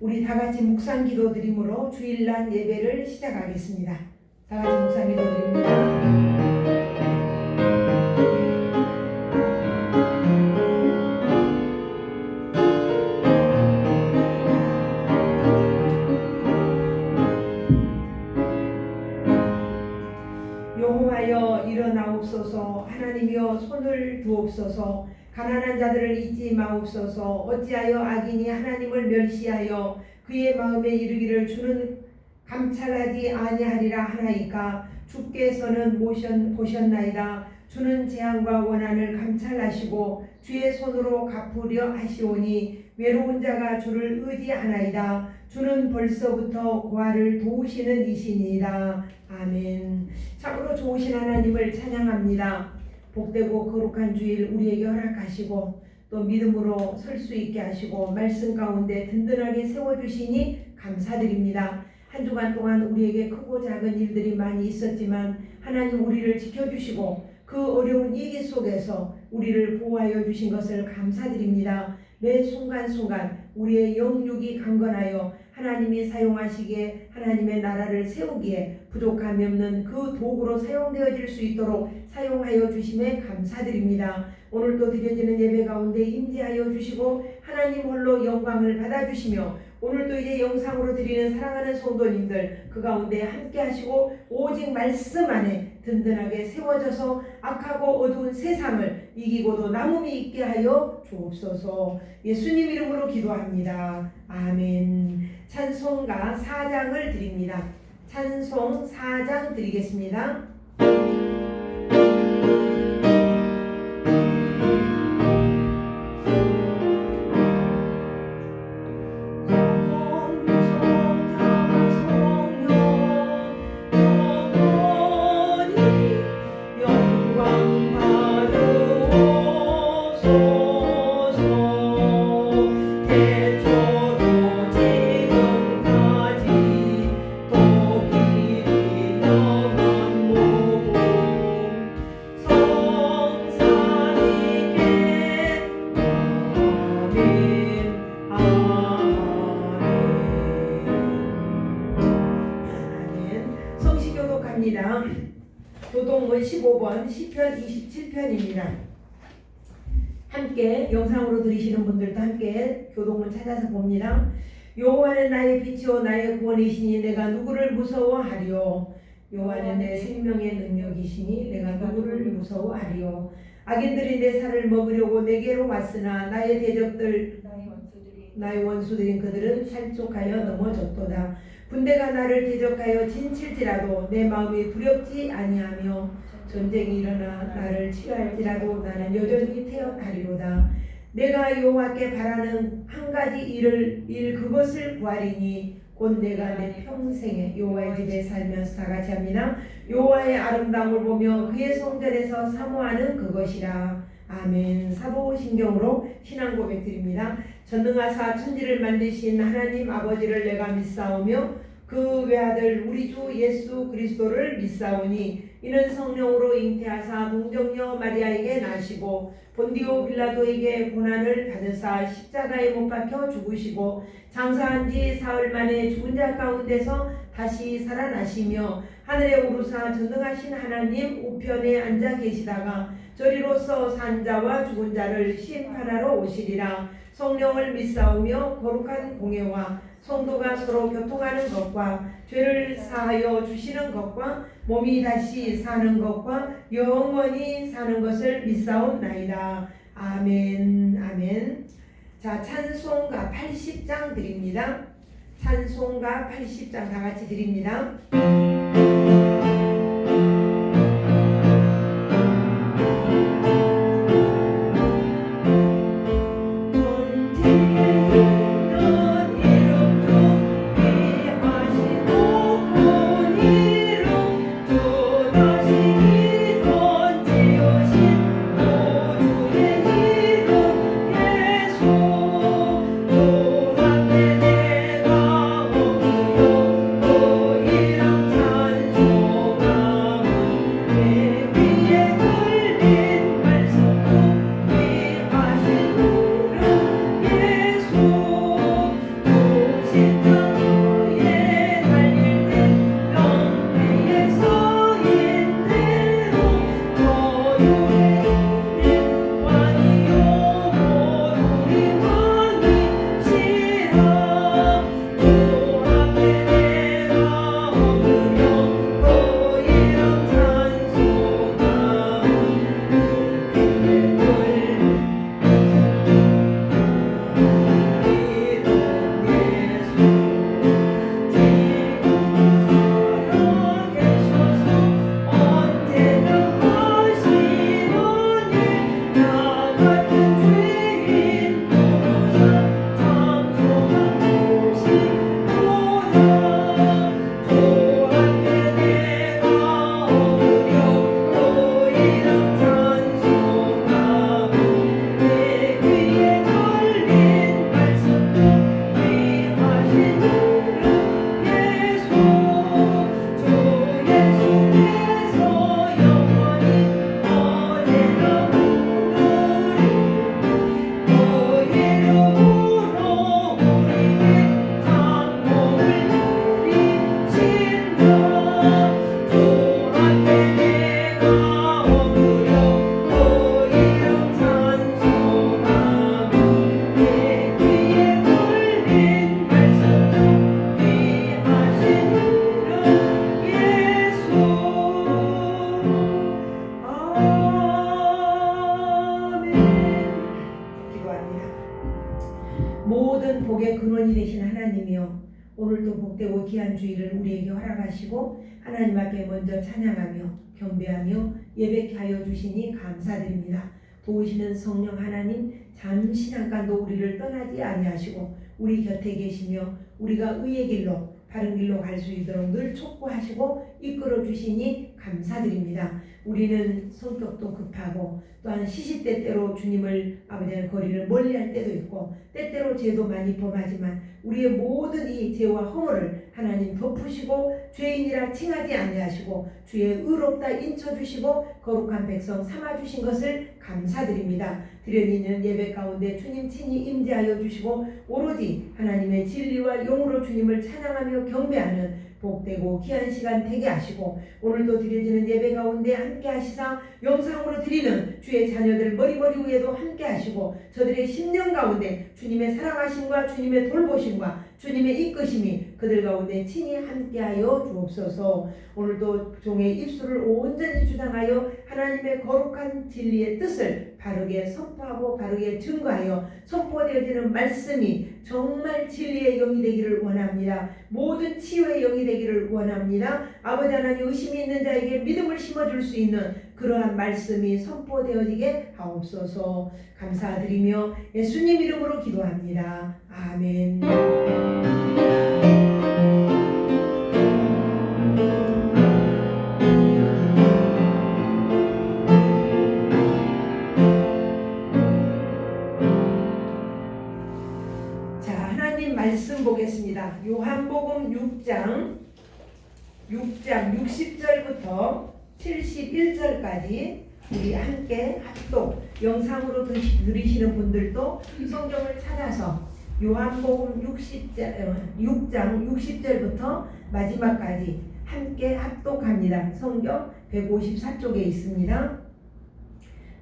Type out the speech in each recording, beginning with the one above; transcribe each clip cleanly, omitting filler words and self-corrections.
우리 다 같이 묵상 기도 드림으로 주일날 예배를 시작하겠습니다. 다 같이 묵상 기도 드립니다. 여호와여 일어나옵소서. 하나님이여 손을 두옵소서. 가난한 자들을 잊지 마옵소서. 어찌하여 악인이 하나님을 멸시하여 그의 마음에 이르기를 주는 감찰하지 아니하리라 하나이까. 주께서는 보셨나이다. 주는 재앙과 원한을 감찰하시고 주의 손으로 갚으려 하시오니 외로운 자가 주를 의지하나이다. 주는 벌써부터 고아를 도우시는 이시니이다. 아멘. 참으로 좋으신 하나님을 찬양합니다. 복되고 거룩한 주일 우리에게 허락하시고 또 믿음으로 설 수 있게 하시고 말씀 가운데 든든하게 세워주시니 감사드립니다. 한 주간 동안 우리에게 크고 작은 일들이 많이 있었지만 하나님 우리를 지켜주시고 그 어려운 위기 속에서 우리를 보호하여 주신 것을 감사드립니다. 매 순간순간 우리의 영육이 강건하여 하나님이 사용하시기에 하나님의 나라를 세우기에 부족함이 없는 그 도구로 사용되어질 수 있도록 사용하여 주심에 감사드립니다. 오늘도 드려지는 예배 가운데 임재하여 주시고 하나님 홀로 영광을 받아주시며 오늘도 이제 영상으로 드리는 사랑하는 성도님들 그 가운데 함께 하시고 오직 말씀 안에 든든하게 세워져서 악하고 어두운 세상을 이기고도 남음이 있게 하여 주옵소서. 예수님 이름으로 기도합니다. 아멘. 찬송가 4장을 드립니다. 찬송 4장 드리겠습니다. 교동문 15번 시편 27편입니다. 함께 영상으로 들으시는 분들도 함께 교동문 찾아서 봅니다. 여호와는 나의 빛이요 나의 구원이시니 내가 누구를 무서워하리요. 여호와는 내 생명의 능력이시니 내가 누구를 무서워하리요. 악인들이 내 살을 먹으려고 내게로 왔으나 나의 대적들 나의 원수들인 그들은 살쪽하여 넘어졌도다. 군대가 나를 대적하여 진칠지라도 내 마음이 두렵지 아니하며 전쟁이 일어나 나를 치료할지라도 나는 여전히 태어나리로다. 내가 여호와께 바라는 한 가지 일 그것을 구하리니 곧 내가 내 평생에 여호와의 집에 살면서 다 같이 합니다. 여호와의 아름다움을 보며 그의 성전에서 사모하는 그것이라. 아멘. 사도신경으로 신앙 고백 드립니다. 전능하사 천지를 만드신 하나님 아버지를 내가 믿사오며 그 외아들 우리 주 예수 그리스도를 믿사오니 이는 성령으로 잉태하사 동정녀 마리아에게 나시고 본디오 빌라도에게 고난을 받으사 십자가에 못 박혀 죽으시고 장사한 지 사흘 만에 죽은 자 가운데서 다시 살아나시며 하늘에 오르사 전능하신 하나님 우편에 앉아 계시다가 저리로서 산 자와 죽은 자를 심판하러 오시리라. 성령을 믿사오며 거룩한 공예와 성도가 서로 교통하는 것과 죄를 사하여 주시는 것과 몸이 다시 사는 것과 영원히 사는 것을 믿사옵나이다. 아멘. 아멘. 자, 찬송가 80장 드립니다. 찬송가 80장 다 같이 드립니다. 주 앞에 내가 엎드려 또 이름 찬 복의 근원이 되신 하나님이여, 오늘도 복되고 귀한 주일을 우리에게 허락하시고 하나님 앞에 먼저 찬양하며 경배하며 예배케 하여 주시니 감사드립니다. 도우시는 성령 하나님, 잠시 잠깐도 우리를 떠나지 아니하시고 우리 곁에 계시며 우리가 의의 길로 바른 길로 갈 수 있도록 늘 촉구하시고 이끌어 주시니 감사드립니다. 우리는 성격도 급하고 또한 시시때때로 주님을 아버지의 거리를 멀리할 때도 있고 때때로 죄도 많이 범하지만 우리의 모든 이 죄와 허물을 하나님 덮으시고 죄인이라 칭하지 아니하시고 주의 의롭다 인쳐주시고 거룩한 백성 삼아주신 것을 감사드립니다. 드려지는 예배 가운데 주님 친히 임재하여 주시고 오로지 하나님의 진리와 용으로 주님을 찬양하며 경배하는 복되고 귀한 시간 되게 하시고 오늘도 드려지는 예배 가운데 함께 하시사 영상으로 드리는 주의 자녀들 머리머리 위에도 함께 하시고 저들의 심령 가운데 주님의 사랑하심과 주님의 돌보심과 주님의 이끄심이 그들 가운데 친히 함께하여 주옵소서. 오늘도 종의 입술을 온전히 주장하여 하나님의 거룩한 진리의 뜻을 바르게 선포하고 바르게 증거하여 선포되어지는 말씀이 정말 진리의 영이 되기를 원합니다. 모든 치유의 영이 되기를 원합니다. 아버지 하나님, 의심이 있는 자에게 믿음을 심어줄 수 있는 그러한 말씀이 선포되어지게 하옵소서. 감사드리며 예수님 이름으로 기도합니다. 아멘. 자, 하나님 말씀 보겠습니다. 요한복음 6장 60절부터 71절까지 우리 함께 합독 영상으로 들으시는 분들도 성경을 찾아서 요한복음 6장 60절부터 마지막까지 함께 합독합니다. 성경 154쪽에 있습니다.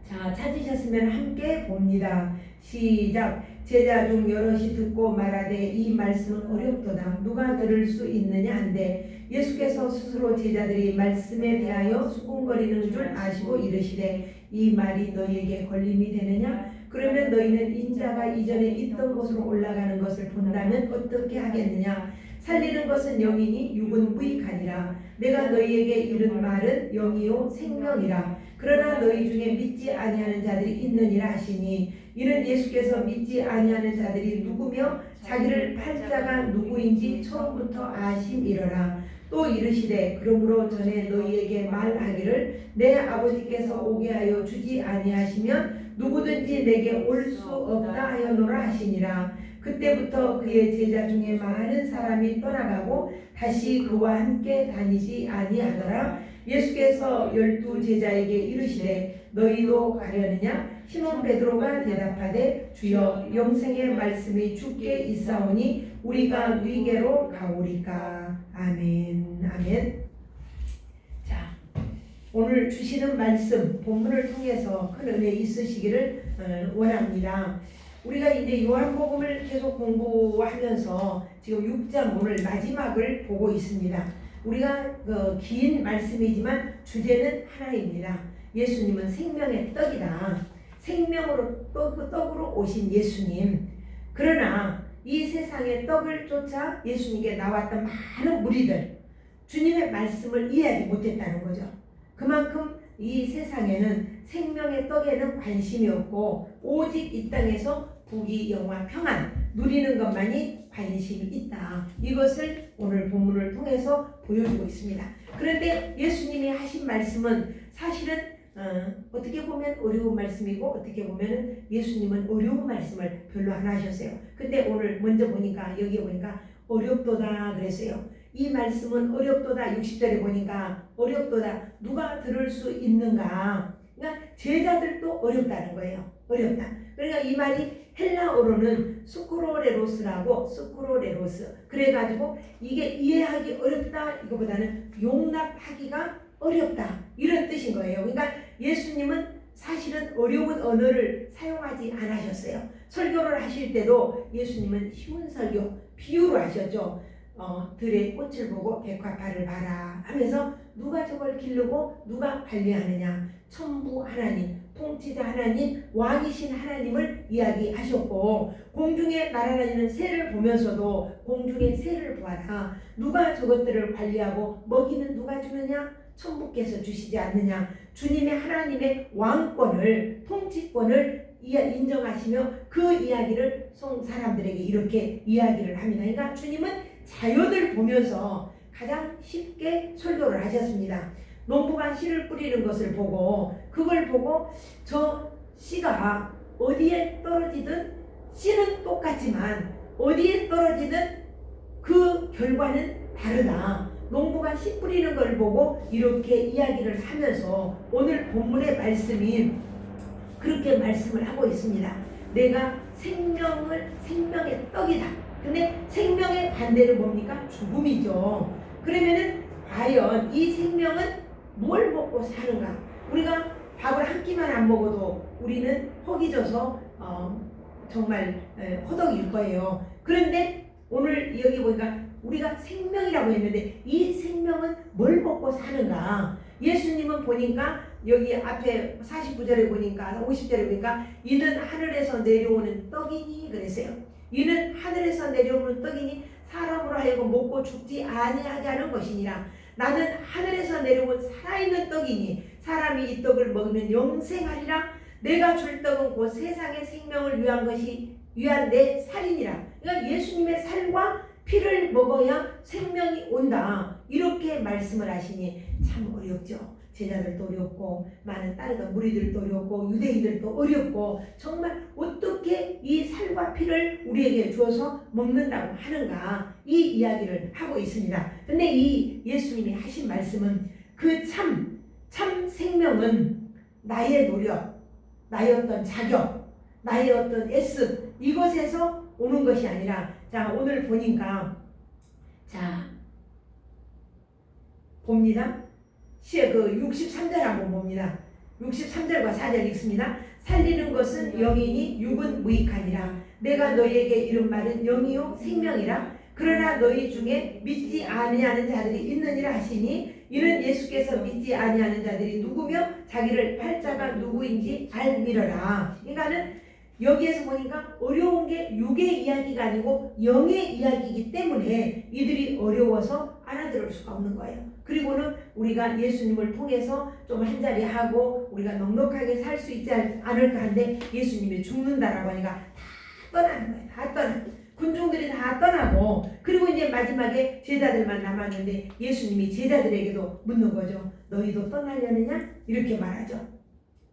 자, 찾으셨으면 함께 봅니다. 시작. 제자 중 여럿이 듣고 말하되 이 말씀은 어렵도다. 누가 들을 수 있느냐 한데 예수께서 스스로 제자들이 말씀에 대하여 수군거리는 줄 아시고 이르시되 이 말이 너희에게 걸림이 되느냐? 그러면 너희는 인자가 이전에 있던 곳으로 올라가는 것을 본다면 어떻게 하겠느냐? 살리는 것은 영이니 육은 무익하니라. 내가 너희에게 이른 말은 영이요 생명이라. 그러나 너희 중에 믿지 아니하는 자들이 있느니라 하시니 이는 예수께서 믿지 아니하는 자들이 누구며 자기를 팔 자가 누구인지 처음부터 아심이러라. 또 이르시되 그러므로 전에 너희에게 말하기를 내 아버지께서 오게 하여 주지 아니하시면 누구든지 내게 올 수 없다 하여노라 하시니라. 그때부터 그의 제자 중에 많은 사람이 떠나가고 다시 그와 함께 다니지 아니하더라. 예수께서 12 제자에게 이르시되 너희도 가려느냐? 시몬 베드로가 대답하되 주여 영생의 말씀이 주께 있사오니 우리가 네게로 가오리까. 아멘. 아멘. 자, 오늘 주시는 말씀 본문을 통해서 큰 은혜 있으시기를 원합니다. 우리가 이제 요한복음을 계속 공부하면서 지금 6장 오늘 마지막을 보고 있습니다. 우리가 긴 말씀이지만 주제는 하나입니다. 예수님은 생명의 떡이다. 생명으로 떡으로 오신 예수님. 그러나 이 세상의 떡을 쫓아 예수님께 나왔던 많은 무리들, 주님의 말씀을 이해하지 못했다는 거죠. 그만큼 이 세상에는 생명의 떡에는 관심이 없고 오직 이 땅에서 부귀 영화 평안 누리는 것만이 관심이 있다. 이것을 오늘 본문을 통해서 보여주고 있습니다. 그런데 예수님이 하신 말씀은 사실은 어떻게 보면 어려운 말씀이고 어떻게 보면 예수님은 어려운 말씀을 별로 안 하셨어요. 근데 오늘 먼저 보니까 여기 보니까 어렵도다 그랬어요. 이 말씀은 어렵도다. 60절에 보니까 어렵도다. 누가 들을 수 있는가? 그러니까 제자들도 어렵다는 거예요. 어렵다. 그러니까 이 말이 헬라어로는 스쿠로레로스 그래가지고 이게 이해하기 어렵다 이거보다는 용납하기가 어렵다 이런 뜻인 거예요. 그러니까 예수님은 사실은 어려운 언어를 사용하지 않으셨어요. 설교를 하실 때도 예수님은 쉬운 설교 비유로 하셨죠. 들의 꽃을 보고 백화파를 봐라 하면서 누가 저걸 기르고 누가 관리하느냐? 천부 하나님 통치자 하나님, 왕이신 하나님을 이야기하셨고, 공중에 날아다니는 새를 보면서도 공중의 새를 보아라. 누가 저것들을 관리하고 먹이는 누가 주느냐? 천부께서 주시지 않느냐? 주님의 하나님의 왕권을, 통치권을 인정하시며 그 이야기를 사람들에게 이렇게 이야기를 합니다. 그러니까 주님은 자연을 보면서 가장 쉽게 설교를 하셨습니다. 농부가 씨를 뿌리는 것을 보고, 그걸 보고 저 씨가 어디에 떨어지든 씨는 똑같지만 어디에 떨어지든 그 결과는 다르다. 농부가 씨 뿌리는 걸 보고 이렇게 이야기를 하면서 오늘 본문의 말씀이 그렇게 말씀을 하고 있습니다. 내가 생명의 떡이다. 근데 생명의 반대는 뭡니까? 죽음이죠. 그러면은 과연 이 생명은 뭘 먹고 사는가? 우리가 밥을 한 끼만 안 먹어도 우리는 허기져서 정말 허덕일 거예요. 그런데 오늘 여기 보니까 우리가 생명이라고 했는데 이 생명은 뭘 먹고 사는가? 예수님은 보니까 여기 앞에 49절에 보니까 50절에 보니까 이는 하늘에서 내려오는 떡이니 그랬어요. 이는 하늘에서 내려오는 떡이니 사람으로 하여금 먹고 죽지 아니하게 하는 것이니라. 나는 하늘에서 내려온 살아있는 떡이니 사람이 이 떡을 먹으면 영생하리라. 내가 줄 떡은 곧 세상의 생명을 위한 내 살이니라. 그러니까 예수님의 살과 피를 먹어야 생명이 온다. 이렇게 말씀을 하시니 참 어렵죠. 제자들도 어렵고 많은 따르던 무리들도 어렵고 유대인들도 어렵고 정말 어떻게 이 살과 피를 우리에게 주어서 먹는다고 하는가 이 이야기를 하고 있습니다. 근데 이 예수님이 하신 말씀은 그 참 생명은 나의 노력, 나의 어떤 자격, 나의 어떤 애쓰 이것에서 오는 것이 아니라 자 오늘 보니까 자 봅니다. 그 63절 한번 봅니다. 63절과 4절 읽습니다. 살리는 것은 영이니 육은 무익하니라. 내가 너희에게 이른 말은 영이요 생명이라. 그러나 너희 중에 믿지 아니하는 자들이 있느니라 하시니 이는 예수께서 믿지 아니하는 자들이 누구며 자기를 팔자가 누구인지 알미러라. 그러니까는 여기에서 보니까 어려운 게 육의 이야기가 아니고 영의 이야기이기 때문에 이들이 어려워서 알아들을 수가 없는 거예요. 그리고는 우리가 예수님을 통해서 좀 한자리 하고 우리가 넉넉하게 살 수 있지 않을까 한데 예수님이 죽는다라고 하니까 다 떠나는 거예요. 다 떠나. 군중들이 다 떠나고 그리고 이제 마지막에 제자들만 남았는데 예수님이 제자들에게도 묻는 거죠. 너희도 떠나려느냐? 이렇게 말하죠.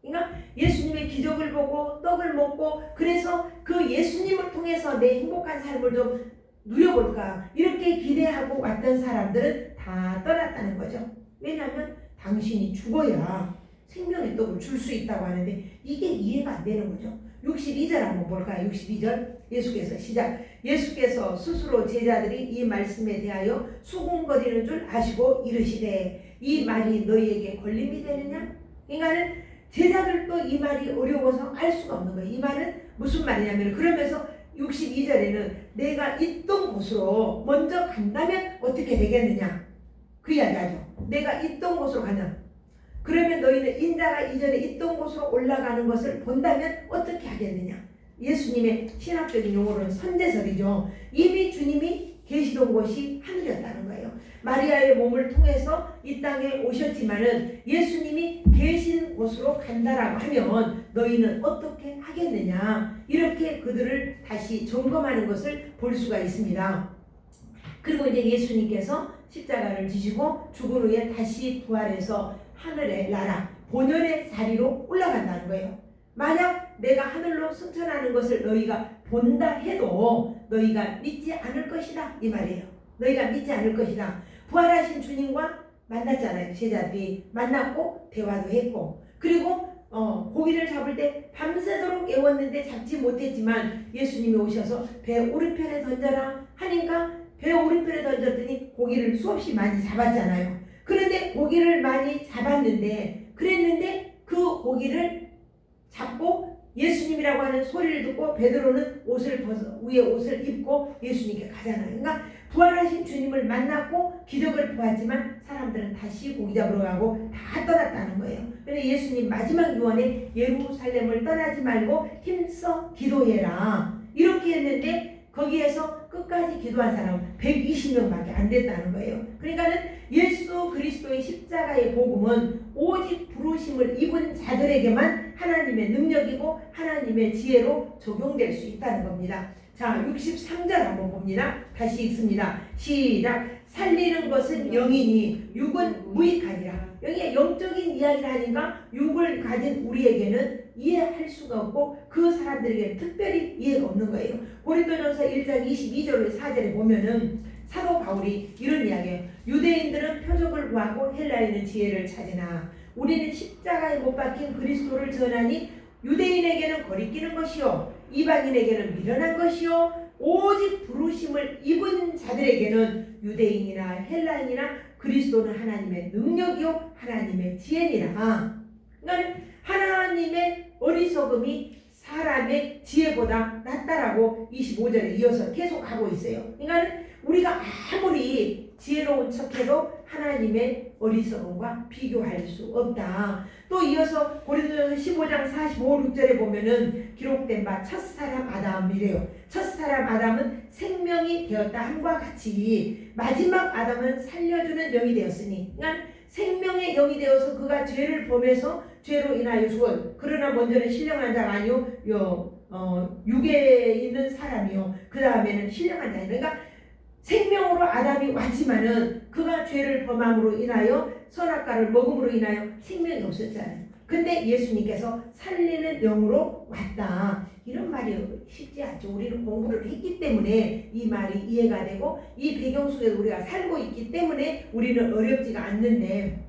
그러니까 예수님의 기적을 보고 떡을 먹고 그래서 그 예수님을 통해서 내 행복한 삶을 좀 누려볼까 이렇게 기대하고 왔던 사람들은 다 떠났다는 거죠. 왜냐하면 당신이 죽어야 생명의 떡을 줄 수 있다고 하는데 이게 이해가 안 되는 거죠. 62절 한번 볼까요? 62절 예수께서 시작. 예수께서 스스로 제자들이 이 말씀에 대하여 수군거리는 줄 아시고 이르시되 이 말이 너희에게 걸림이 되느냐? 그러니까는 제자들도 이 말이 어려워서 알 수가 없는 거예요. 이 말은 무슨 말이냐면 그러면서 62절에는 내가 있던 곳으로 먼저 간다면 어떻게 되겠느냐 그 이야기하죠. 내가 있던 곳으로 가냐 그러면 너희는 인자가 이전에 있던 곳으로 올라가는 것을 본다면 어떻게 하겠느냐. 예수님의 신학적인 용어로는 선제설이죠. 이미 주님이 계시던 곳이 하늘이었다는 거예요. 마리아의 몸을 통해서 이 땅에 오셨지만은 예수님이 계신 곳으로 간다라고 하면 너희는 어떻게 하겠느냐 이렇게 그들을 다시 점검하는 것을 볼 수가 있습니다. 그리고 이제 예수님께서 십자가를 지시고 죽은 후에 다시 부활해서 하늘의 나라 본연의 자리로 올라간다는 거예요. 만약 내가 하늘로 승천하는 것을 너희가 본다 해도 너희가 믿지 않을 것이다 이 말이에요. 너희가 믿지 않을 것이다. 부활하신 주님과 만났잖아요. 제자들이 만났고 대화도 했고 그리고 고기를 잡을 때 밤새도록 애웠는데 잡지 못했지만 예수님이 오셔서 배 오른편에 던져라 하니까 배 오른편에 던졌더니 고기를 수없이 많이 잡았잖아요. 그런데 고기를 많이 잡았는데 그랬는데 그 고기를 잡고 예수님이라고 하는 소리를 듣고 베드로는 옷을 벗어 위에 옷을 입고 예수님께 가잖아요. 그러니까 부활하신 주님을 만났고 기적을 보았지만 사람들은 다시 고기 잡으러 가고 다 떠났다는 거예요. 그런데 예수님 마지막 유언에 예루살렘을 떠나지 말고 힘써 기도해라 이렇게 했는데 거기에서 끝까지 기도한 사람은 120명밖에 안 됐다는 거예요. 그러니까는 예수 그리스도의 십자가의 복음은 오직 부르심을 입은 자들에게만 하나님의 능력이고 하나님의 지혜로 적용될 수 있다는 겁니다. 자, 63절 한번 봅니다. 다시 읽습니다. 시작. 살리는 것은 영이니 육은 무익하니라. 여기에 영적인 이야기를 하니까 육을 가진 우리에게는 이해할 수가 없고 그 사람들에게 특별히 이해가 없는 거예요. 고린도전서 1장 22절 4절에 보면은 사도 바울이 이런 이야기예요. 유대인들은 표적을 구하고 헬라인은 지혜를 찾으나 우리는 십자가에 못 박힌 그리스도를 전하니 유대인에게는 거리끼는 것이요 이방인에게는 미련한 것이요 오직 부르심을 입은 자들에게는 유대인이나 헬라인이나 그리스도는 하나님의 능력이요 하나님의 지혜니라. 그러니까 하나님의 어리석음이 사람의 지혜보다 낫다라고 25절에 이어서 계속 하고 있어요. 그러니까 우리가 아무리 지혜로운 척해도 하나님의 어리석음과 비교할 수 없다. 또 이어서 고린도전서 15장 45, 6절에 보면은 기록된 바 첫사람 아담이래요. 첫사람 아담은 생명이 되었다 함과 같이 마지막 아담은 살려주는 영이 되었으니, 그러니까 생명의 영이 되어서 그가 죄를 범해서 죄로 인하여 죽었. 그러나 먼저는 신령한 자가 아니요 육에 있는 사람이요 그 다음에는 신령한 자. 그러니까 생명으로 아담이 왔지만은 그가 죄를 범함으로 인하여 선악과를 먹음으로 인하여 생명이 없었잖아요. 근데 예수님께서 살리는 영으로 왔다. 이런 말이 쉽지 않죠. 우리는 공부를 했기 때문에 이 말이 이해가 되고 이 배경 속에 우리가 살고 있기 때문에 우리는 어렵지가 않는데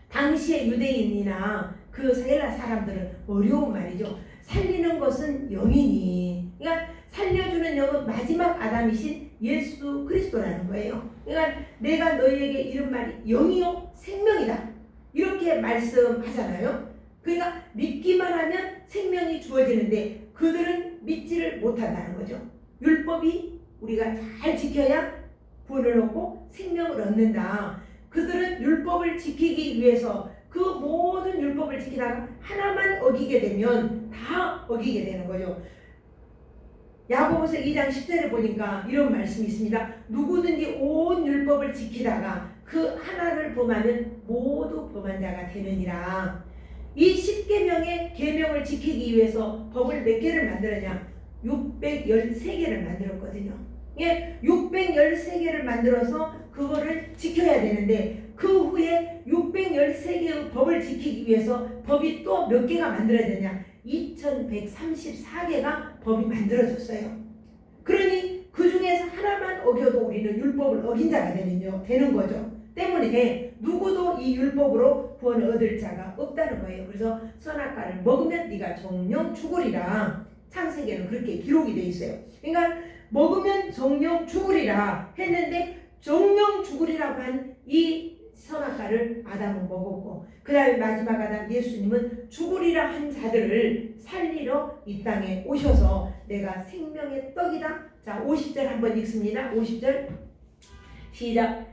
당시의 유대인이나 그 헬라 사람들은 어려운 말이죠. 살리는 것은 영이니, 그러니까 살려주는 영은 마지막 아담이신 예수 그리스도라는 거예요. 그러니까 내가 너희에게 이런 말이 영이요 생명이다 이렇게 말씀하잖아요. 그러니까 믿기만 하면 생명이 주어지는데 그들은 믿지를 못한다는 거죠. 율법이 우리가 잘 지켜야 구원을 얻고 생명을 얻는다. 그들은 율법을 지키기 위해서 그 모든 율법을 지키다가 하나만 어기게 되면 다 어기게 되는 거죠. 야고보서 2장 10절에 보니까 이런 말씀이 있습니다. 누구든지 온 율법을 지키다가 그 하나를 범하면 모두 범한 자가 되느니라. 이 10계명의 계명을 지키기 위해서 법을 몇 개를 만들었냐? 613개를 만들었거든요. 예, 613개를 만들어서 그거를 지켜야 되는데 그 후에 613개의 법을 지키기 위해서 법이 또 몇 개가 만들어졌냐? 2134개가 법이 만들어졌어요. 그러니 그 중에서 하나만 어겨도 우리는 율법을 어긴 자가 되는 거죠. 때문에 누구도 이 율법으로 구원을 얻을 자가 없다는 거예요. 그래서 선악과를 먹으면 네가 정령 죽으리라. 창세기에는 그렇게 기록이 돼 있어요. 그러니까 먹으면 정령 죽으리라 했는데 정령 죽으리라고 한 이 선악과를 아담은 먹었고 그 다음에 마지막 아담 예수님은 죽으리라 한 자들을 살리러 이 땅에 오셔서 내가 생명의 떡이다. 자 50절 한번 읽습니다. 50절 시작.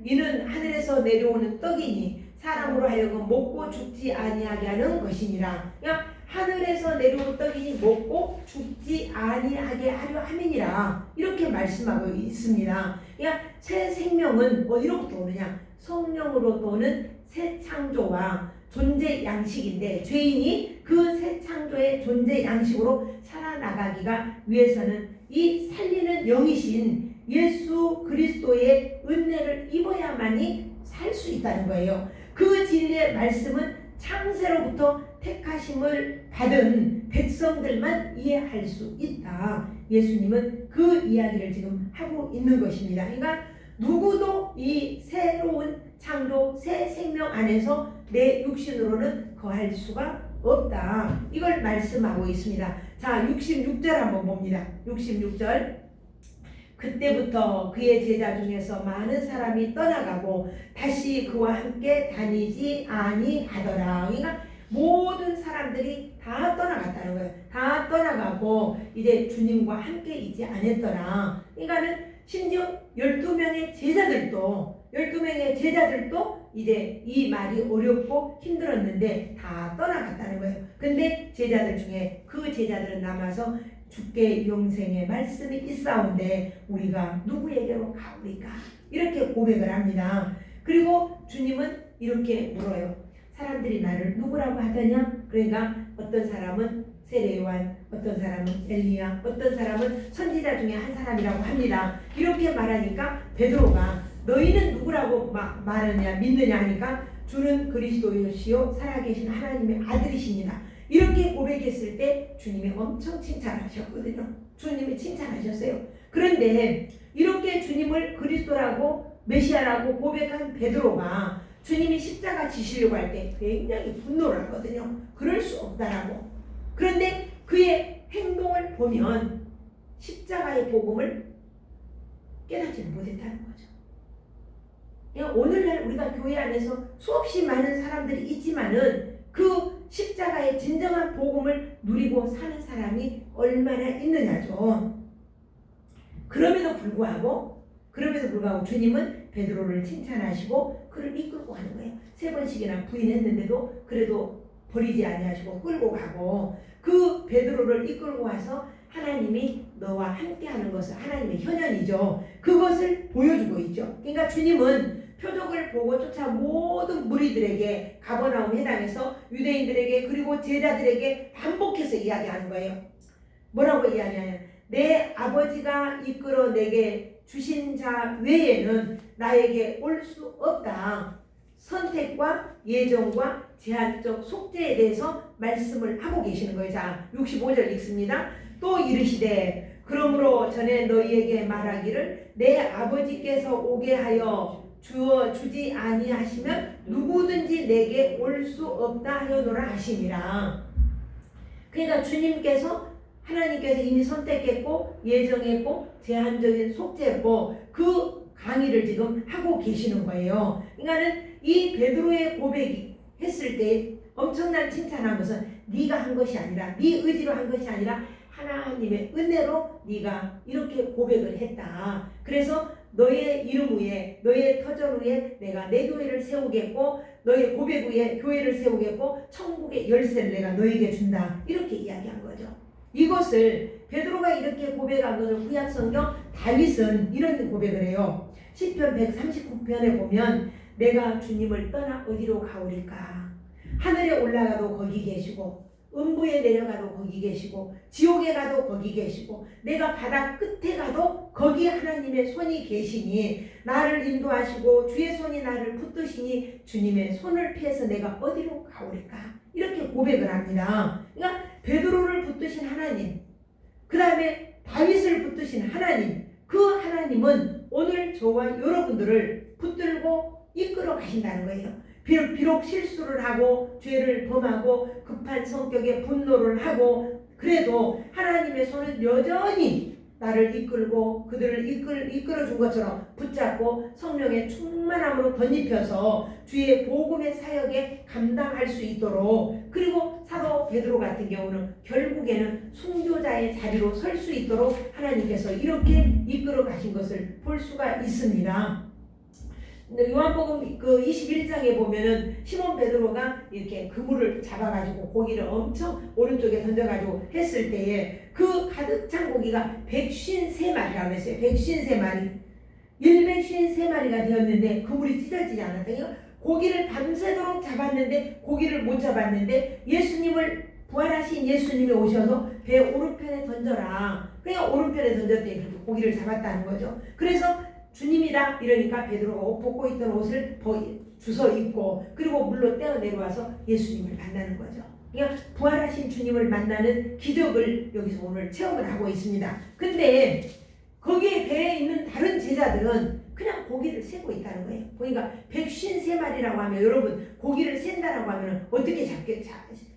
이는 하늘에서 내려오는 떡이니 사람으로 하여금 먹고 죽지 아니하게 하는 것이니라. 그러니까 하늘에서 내려온 떡이니 먹고 죽지 아니하게 하려 함이니라. 이렇게 말씀하고 있습니다. 그러니까 새 생명은 어디로부터 오느냐? 성령으로부터 오는 새 창조와 존재 양식인데 죄인이 그 새 창조의 존재 양식으로 살아나가기가 위해서는 이 살리는 영이신 예수 그리스도의 은혜를 입어야만이 살 수 있다는 거예요. 그 진리의 말씀은 창세로부터 택하심을 받은 백성들만 이해할 수 있다. 예수님은 그 이야기를 지금 하고 있는 것입니다. 그러니까 누구도 이 새로운 창조, 새 생명 안에서 내 육신으로는 거할 수가 없다. 이걸 말씀하고 있습니다. 자, 66절 한번 봅니다. 66절. 그때부터 그의 제자 중에서 많은 사람이 떠나가고 다시 그와 함께 다니지 아니하더라. 그러니까 모든 사람들이 다 떠나갔다는 거예요. 다 떠나가고 이제 주님과 함께 있지 않았더라. 그러니까는 심지어 12명의 제자들도 이제 이 말이 어렵고 힘들었는데 다 떠나갔다는 거예요. 근데 제자들 중에 그 제자들은 남아서 주께 영생의 말씀이 있사온데 우리가 누구에게로 가오리까? 이렇게 고백을 합니다. 그리고 주님은 이렇게 물어요. 사람들이 나를 누구라고 하더냐? 그러니까 어떤 사람은 세례요한, 어떤 사람은 엘리야, 어떤 사람은 선지자 중에 한 사람이라고 합니다. 이렇게 말하니까 베드로가 너희는 누구라고 말하느냐 믿느냐 하니까 주는 그리스도이시요 살아계신 하나님의 아들이십니다. 이렇게 고백했을 때 주님이 엄청 칭찬하셨거든요. 주님이 칭찬하셨어요. 그런데 이렇게 주님을 그리스도라고 메시아라고 고백한 베드로가 주님이 십자가 지시려고 할 때 굉장히 분노를 하거든요. 그럴 수 없다라고. 그런데 그의 행동을 보면 십자가의 복음을 깨닫지는 못했다는 거죠. 오늘날 우리가 교회 안에서 수없이 많은 사람들이 있지만은 그 십자가의 진정한 복음을 누리고 사는 사람이 얼마나 있느냐죠. 그럼에도 불구하고 주님은 베드로를 칭찬하시고 그를 이끌고 가는 거예요. 3번씩이나 부인했는데도 그래도 버리지 아니하시고 끌고 가고 그 베드로를 이끌고 와서 하나님이 너와 함께하는 것을 하나님의 현현이죠. 그것을 보여주고 있죠. 그러니까 주님은 표적을 보고 쫓아 모든 무리들에게 가버나움 해당해서 유대인들에게 그리고 제자들에게 반복해서 이야기하는 거예요. 뭐라고 이야기하냐? 내 아버지가 이끌어 내게 주신 자 외에는 나에게 올 수 없다. 선택과 예정과 제한적 속죄에 대해서 말씀을 하고 계시는 거예요. 자, 65절 읽습니다. 또 이르시되 그러므로 전에 너희에게 말하기를 내 아버지께서 오게 하여 주지 아니하시면 누구든지 내게 올 수 없다 하여노라 하시니라. 그러니까 하나님께서 이미 선택했고 예정했고 제한적인 속죄했고 그 강의를 지금 하고 계시는 거예요. 그러니까는 이 베드로의 고백이 했을 때 엄청난 칭찬한 것은 네가 한 것이 아니라 네 의지로 한 것이 아니라 하나님의 은혜로 네가 이렇게 고백을 했다. 그래서 너의 이름 위에 너의 터전 위에 내가 내 교회를 세우겠고 너의 고백 위에 교회를 세우겠고 천국의 열쇠를 내가 너에게 준다. 이렇게 이야기한 거죠. 이것을 베드로가 이렇게 고백한 것을 구약성경 다윗은 이런 고백을 해요. 시편 139편에 보면 내가 주님을 떠나 어디로 가오리까? 하늘에 올라가도 거기 계시고 음부에 내려가도 거기 계시고 지옥에 가도 거기 계시고 내가 바다 끝에 가도 거기 하나님의 손이 계시니 나를 인도하시고 주의 손이 나를 붙드시니 주님의 손을 피해서 내가 어디로 가오리까? 이렇게 고백을 합니다. 그러니까 베드로를 붙드신 하나님, 그 다음에 다윗을 붙드신 하나님, 그 하나님은 오늘 저와 여러분들을 붙들고 이끌어 가신다는 거예요. 비록 실수를 하고 죄를 범하고 급한 성격에 분노를 하고 그래도 하나님의 손은 여전히 나를 이끌고 그들을 이끌어준 것처럼 붙잡고 성령의 충만함으로 덧입혀서 주의 복음의 사역에 감당할 수 있도록 그리고 사도 베드로 같은 경우는 결국에는 순교자의 자리로 설 수 있도록 하나님께서 이렇게 이끌어 가신 것을 볼 수가 있습니다. 요한복음 그 21장에 보면은 시몬 베드로가 이렇게 그물을 잡아가지고 고기를 엄청 오른쪽에 던져가지고 했을 때에 그 가득 찬 고기가 153마리라고 했어요. 153마리. 153마리가 되었는데 그물이 찢어지지 않았다. 고기를 밤새도록 잡았는데 고기를 못 잡았는데 부활하신 예수님이 오셔서 배 오른편에 던져라. 그냥 오른편에 던졌더니 고기를 잡았다는 거죠. 그래서 주님이다 이러니까 베드로가 옷 벗고 있던 옷을 주워 입고 그리고 물로 떼어 내려와서 예수님을 만나는 거죠. 그러니까 부활하신 주님을 만나는 기적을 여기서 오늘 체험을 하고 있습니다. 근데 거기에 배에 있는 다른 제자들은 그냥 고기를 세고 있다는 거예요. 그러니까 153마리라고 하면 여러분 고기를 센다라고 하면 어떻게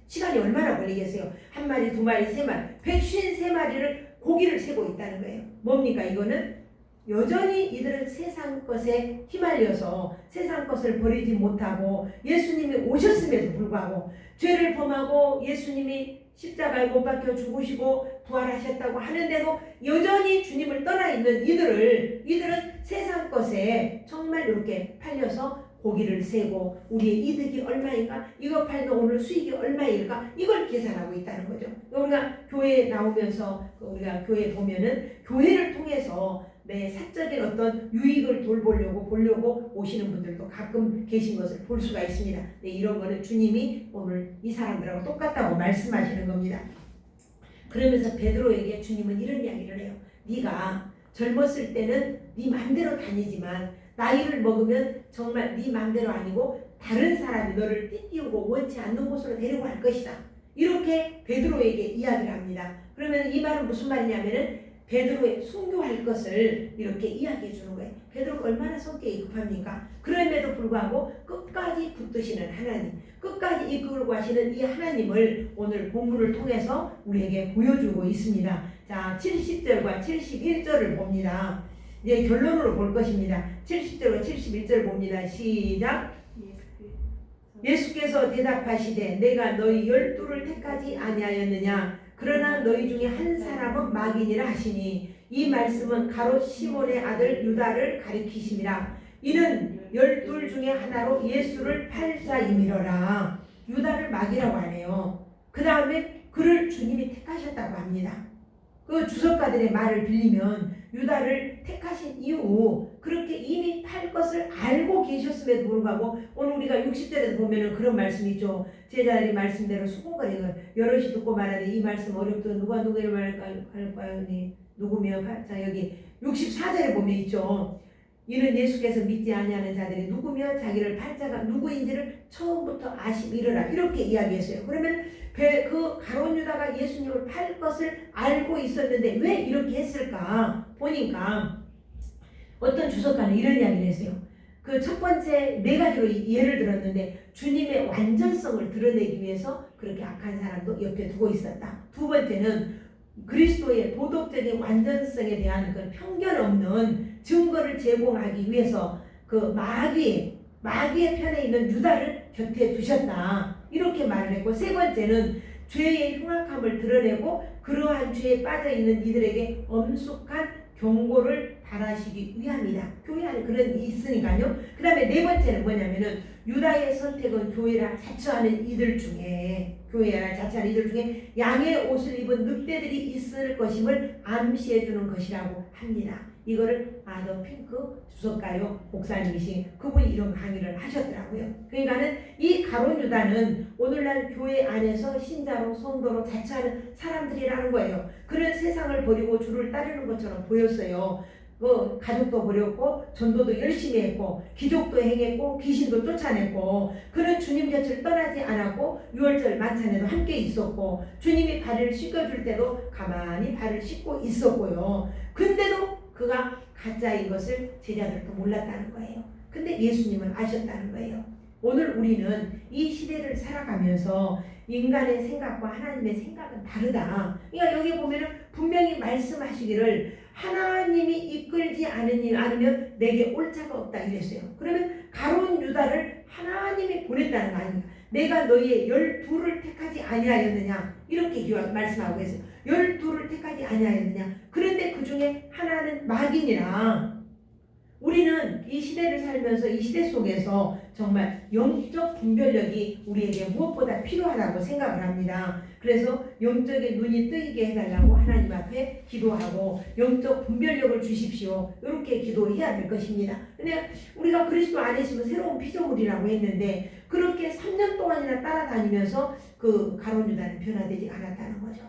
시간이 얼마나 걸리겠어요? 한 마리, 두 마리, 세 마리 153마리를 고기를 세고 있다는 거예요. 뭡니까 이거는? 여전히 이들은 세상 것에 휘말려서 세상 것을 버리지 못하고 예수님이 오셨음에도 불구하고 죄를 범하고 예수님이 십자가에 못 박혀 죽으시고 부활하셨다고 하는데도 여전히 주님을 떠나 있는 이들은 세상 것에 정말 이렇게 팔려서 고기를 세고 우리의 이득이 얼마인가, 이거 팔면 오늘 수익이 얼마일까, 이걸 계산하고 있다는 거죠. 우리가 교회에 나오면서 우리가 교회에 보면은 교회를 통해서 내 사적인 어떤 유익을 보려고 오시는 분들도 가끔 계신 것을 볼 수가 있습니다. 네, 이런 거는 주님이 오늘 이 사람들하고 똑같다고 말씀하시는 겁니다. 그러면서 베드로에게 주님은 이런 이야기를 해요. 네가 젊었을 때는 네 맘대로 다니지만 나이를 먹으면 정말 네 맘대로 아니고 다른 사람이 너를 띠띠우고 원치 않는 곳으로 데리고 갈 것이다. 이렇게 베드로에게 이야기를 합니다. 그러면 이 말은 무슨 말이냐면은 베드로의 순교할 것을 이렇게 이야기해 주는 거예요. 베드로가 얼마나 성격이 급합니까? 그럼에도 불구하고 끝까지 붙드시는 하나님, 끝까지 이끌고 가시는 이 하나님을 오늘 본문을 통해서 우리에게 보여주고 있습니다. 자, 70절과 71절을 봅니다. 이제 결론으로 볼 것입니다. 70절과 71절 봅니다. 시작. 예수께서 대답하시되 내가 너희 12를 택하지 아니하였느냐? 그러나 너희 중에 한 사람은 마귀니라 하시니 이 말씀은 가롯 시몬의 아들 유다를 가리키심이라. 이는 12 중에 하나로 예수를 팔 자임이로라. 유다를 마귀라고 하네요. 그 다음에 그를 주님이 택하셨다고 합니다. 그 주석가들의 말을 빌리면 유다를 택하신 이후 그렇게 이미 팔 것을 알고 계셨음에도 불구하고 오늘 우리가 60절에서 보면은 그런 말씀이 있죠. 제자들이 말씀대로 수고거리고 여럿이 듣고 말하니 이 말씀 어렵다. 누가 누구를 말할까요? 누구며? 자, 여기 64절에 보면 있죠. 이는 예수께서 믿지 아니하는 자들이 누구며 자기를 팔 자가 누구인지를 처음부터 아심이르라. 이렇게 이야기했어요. 그러면 그 가룟 유다가 예수님을 팔 것을 알고 있었는데 왜 이렇게 했을까? 보니까 어떤 주석가는 이런 이야기를 했어요. 그 첫 번째 네 가지로 예를 들었는데 주님의 완전성을 드러내기 위해서 그렇게 악한 사람도 옆에 두고 있었다. 두 번째는 그리스도의 도덕적인 완전성에 대한 그 편견 없는 증거를 제공하기 위해서 그 마귀의 편에 있는 유다를 곁에 두셨다. 이렇게 말을 했고, 세 번째는 죄의 흉악함을 드러내고 그러한 죄에 빠져있는 이들에게 엄숙한 경고를 바라시기 위함이다. 교회 안에 그런 일이 있으니까요. 그 다음에 네 번째는 뭐냐면은 유다의 선택은 교회라 자처하는 이들 중에 양의 옷을 입은 늑대들이 있을 것임을 암시해주는 것이라고 합니다. 이거를 아더 핑크 주석가요 목사님이신 그분이 이런 강의를 하셨더라고요. 그러니까는 이 가룟 유다는 오늘날 교회 안에서 신자로 성도로 자처하는 사람들이라는 거예요. 그런 세상을 버리고 주를 따르는 것처럼 보였어요. 가족도 버렸고 전도도 열심히 했고 기적도 행했고 귀신도 쫓아냈고 그는 주님 곁을 떠나지 않았고 유월절 만찬에도 함께 있었고 주님이 발을 씻겨줄 때도 가만히 발을 씻고 있었고요. 근데도 그가 가짜인 것을 제자들도 몰랐다는 거예요. 근데 예수님은 아셨다는 거예요. 오늘 우리는 이 시대를 살아가면서 인간의 생각과 하나님의 생각은 다르다. 그러니까 여기 보면은 분명히 말씀하시기를 하나님이 이끌지 않으면 내게 올 자가 없다 이랬어요. 그러면 가룟 유다를 하나님이 보냈다는 거 아닙니까? 내가 너희의 12를 택하지 아니하였느냐 이렇게 말씀하고 계세요. 12를 택하지 아니하였느냐. 그런데 그 중에 하나는 마귀니라. 우리는 이 시대를 살면서 이 시대 속에서 정말 영적 분별력이 우리에게 무엇보다 필요하다고 생각을 합니다. 그래서 영적인 눈이 뜨이게 해달라고 하나님 앞에 기도하고 영적 분별력을 주십시오. 이렇게 기도해야 될 것입니다. 근데 우리가 그리스도 안에 있으면 새로운 피조물이라고 했는데 그렇게 3년 동안이나 따라다니면서 그 가룟 유다는 변화되지 않았다는 거죠.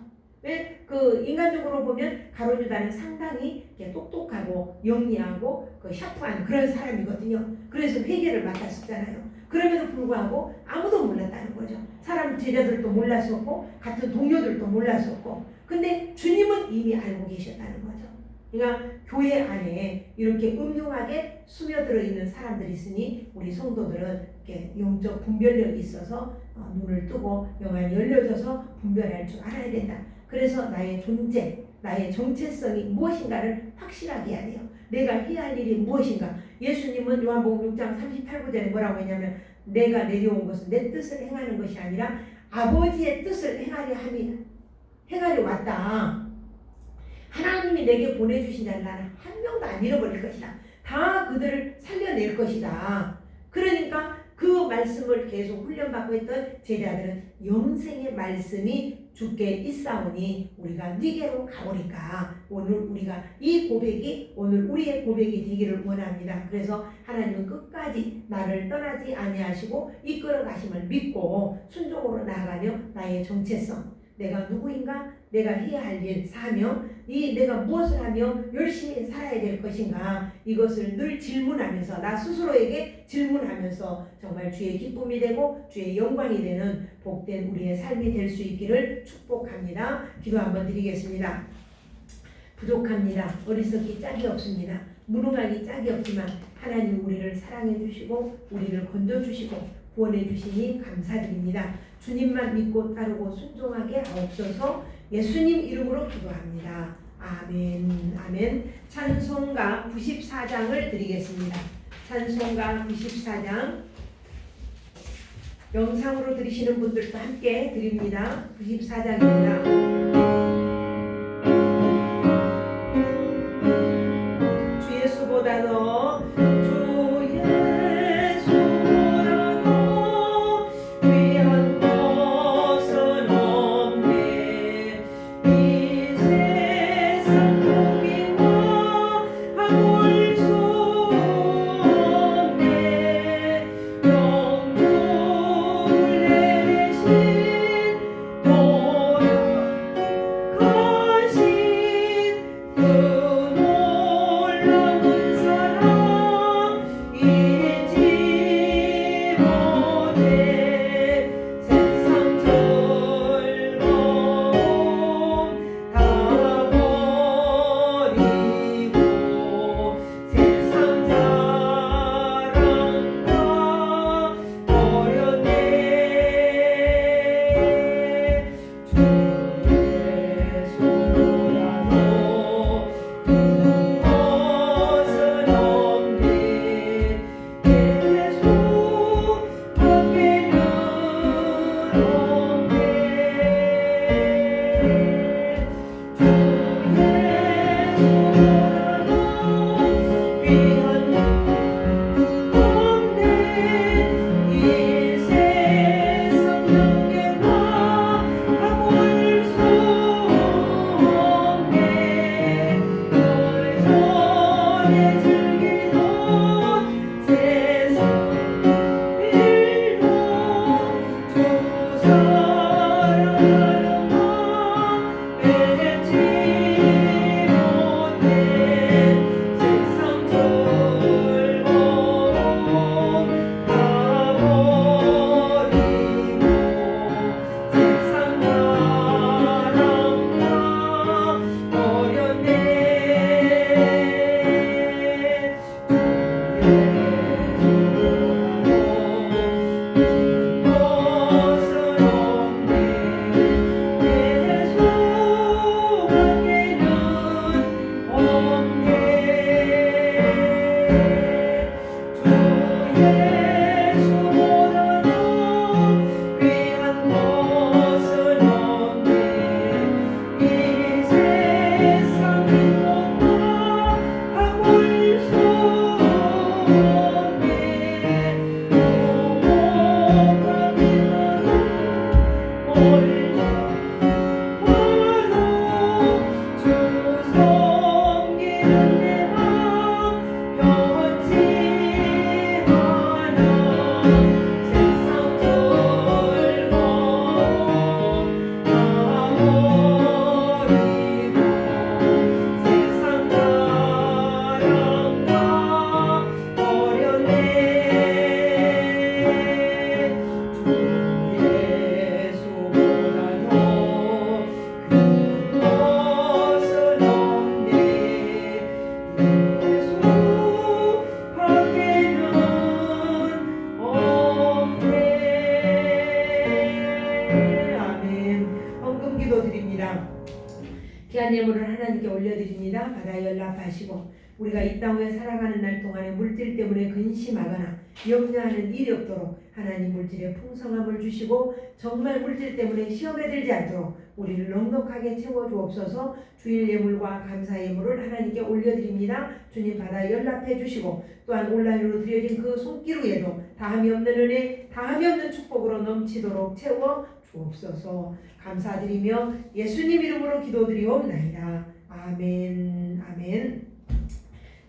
왜? 그 인간적으로 보면 가룟 유다는 상당히 똑똑하고 영리하고 샤프한 그런 사람이거든요. 그래서 회개를 맡았었잖아요. 그럼에도 불구하고 아무도 몰랐다는 거죠. 사람 제자들도 몰랐었고 같은 동료들도 몰랐었고 근데 주님은 이미 알고 계셨다는 거죠. 그러니까 교회 안에 이렇게 음흉하게 스며들어 있는 사람들이 있으니 우리 성도들은 이렇게 영적 분별력이 있어서 눈을 뜨고 영안이 열려져서 분별할 줄 알아야 된다. 그래서 나의 존재, 나의 정체성이 무엇인가를 확실하게 해야 돼요. 내가 해야 할 일이 무엇인가? 예수님은 요한복음 6장 38구절에 뭐라고 했냐면 내가 내려온 것은 내 뜻을 행하는 것이 아니라 아버지의 뜻을 행하려 왔다. 하나님이 내게 보내주신 자는 나는 한 명도 안 잃어버릴 것이다. 다 그들을 살려낼 것이다. 그러니까 그 말씀을 계속 훈련받고 있던 제자들은 영생의 말씀이 주께 있사오니 우리가 네게로 가보니까 오늘 우리가 이 고백이 오늘 우리의 고백이 되기를 원합니다. 그래서 하나님은 끝까지 나를 떠나지 아니하시고 이끌어 가심을 믿고 순종으로 나아가며 나의 정체성, 내가 누구인가, 내가 해야 할 일, 사명, 내가 무엇을 하며 열심히 살아야 될 것인가, 이것을 늘 질문하면서 나 스스로에게 질문하면서 정말 주의 기쁨이 되고 주의 영광이 되는 복된 우리의 삶이 될 수 있기를 축복합니다. 기도 한번 드리겠습니다. 부족합니다. 어리석기 짝이 없습니다. 무능하기 짝이 없지만 하나님 우리를 사랑해 주시고 우리를 건져 주시고 구원해 주시니 감사드립니다. 주님만 믿고 따르고 순종하게 하옵소서. 예수님 이름으로 기도합니다. 아멘. 아멘. 찬송가 94장을 드리겠습니다. 찬송가 94장 영상으로 들으시는 분들도 함께 드립니다. 94장입니다. 주 예수보다 더 귀한 예물을 하나님께 올려드립니다. 받아 연락하시고 우리가 이 땅에 살아가는 날 동안에 물질 때문에 근심하거나 염려하는 일이 없도록 하나님 물질의 풍성함을 주시고 정말 물질 때문에 시험에 들지 않도록 우리를 넉넉하게 채워주옵소서. 주일 예물과 감사 예물을 하나님께 올려드립니다. 주님 받아 연락해 주시고 또한 온라인으로 드려진 그 손기루에도 다함이 없는 은혜, 다함이 없는 축복으로 넘치도록 채워 주옵소서. 감사드리며 예수님 이름으로 기도드리옵나이다. 아멘. 아멘.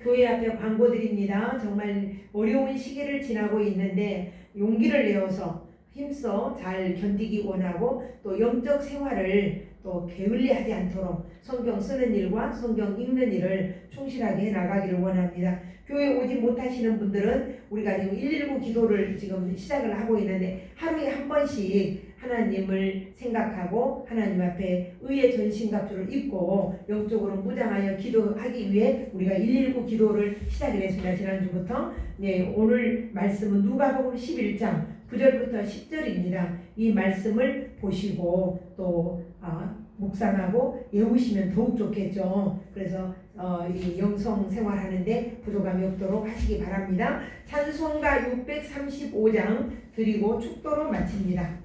교회 앞에 광고 드립니다. 정말 어려운 시기를 지나고 있는데 용기를 내어서 힘써 잘 견디기 원하고 또 영적 생활을 또 게을리하지 않도록 성경 쓰는 일과 성경 읽는 일을 충실하게 나가기를 원합니다. 교회 오지 못하시는 분들은 우리가 지금 119 기도를 지금 시작을 하고 있는데 하루에 한 번씩 하나님을 생각하고 하나님 앞에 의의 전신갑주를 입고 영적으로 무장하여 기도하기 위해 우리가 119 기도를 시작을 했습니다. 지난주부터. 네, 오늘 말씀은 누가복음 11장 9절부터 10절입니다. 이 말씀을 보시고 또 묵상하고 외우시면 더욱 좋겠죠. 그래서 이 영성 생활하는데 부족함이 없도록 하시기 바랍니다. 찬송가 635장 드리고 축도로 마칩니다.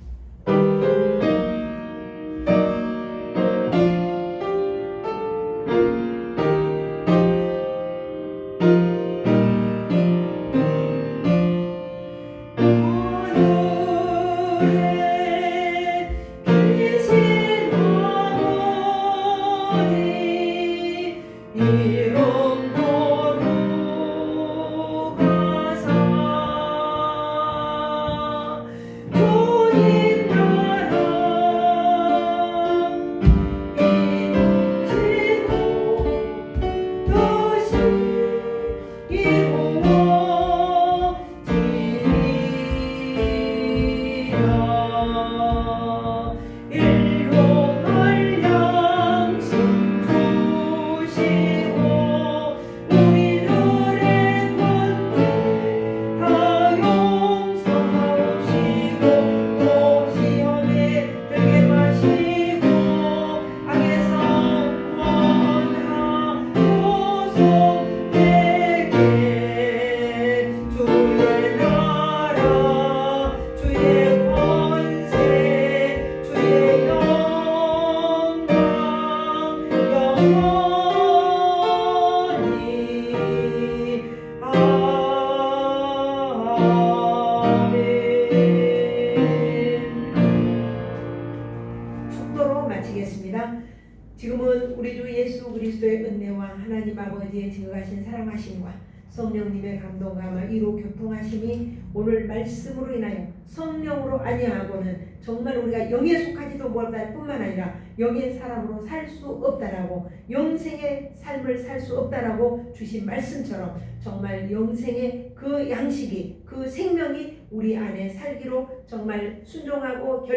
지금은 우리 주 예수 그리스도의 은혜와 하나님 아버지의 지극하신 사랑하심과 성령님의 감동감과 이로 교통하심이 오늘 말씀으로 인하여 성령으로 아니하고는 정말 우리가 영에 속하지도 못할 뿐만 아니라 영의 사람으로 살 수 없다라고, 영생의 삶을 살 수 없다라고 주신 말씀처럼 정말 영생의 그 양식이, 그 생명이 우리 안에 살기로 정말 순종하고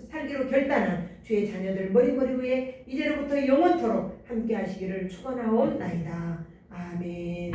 살기로 결단한 주의 자녀들 머리머리 위에 이제로부터 영원토록 함께 하시기를 축원하옵나이다. 아멘.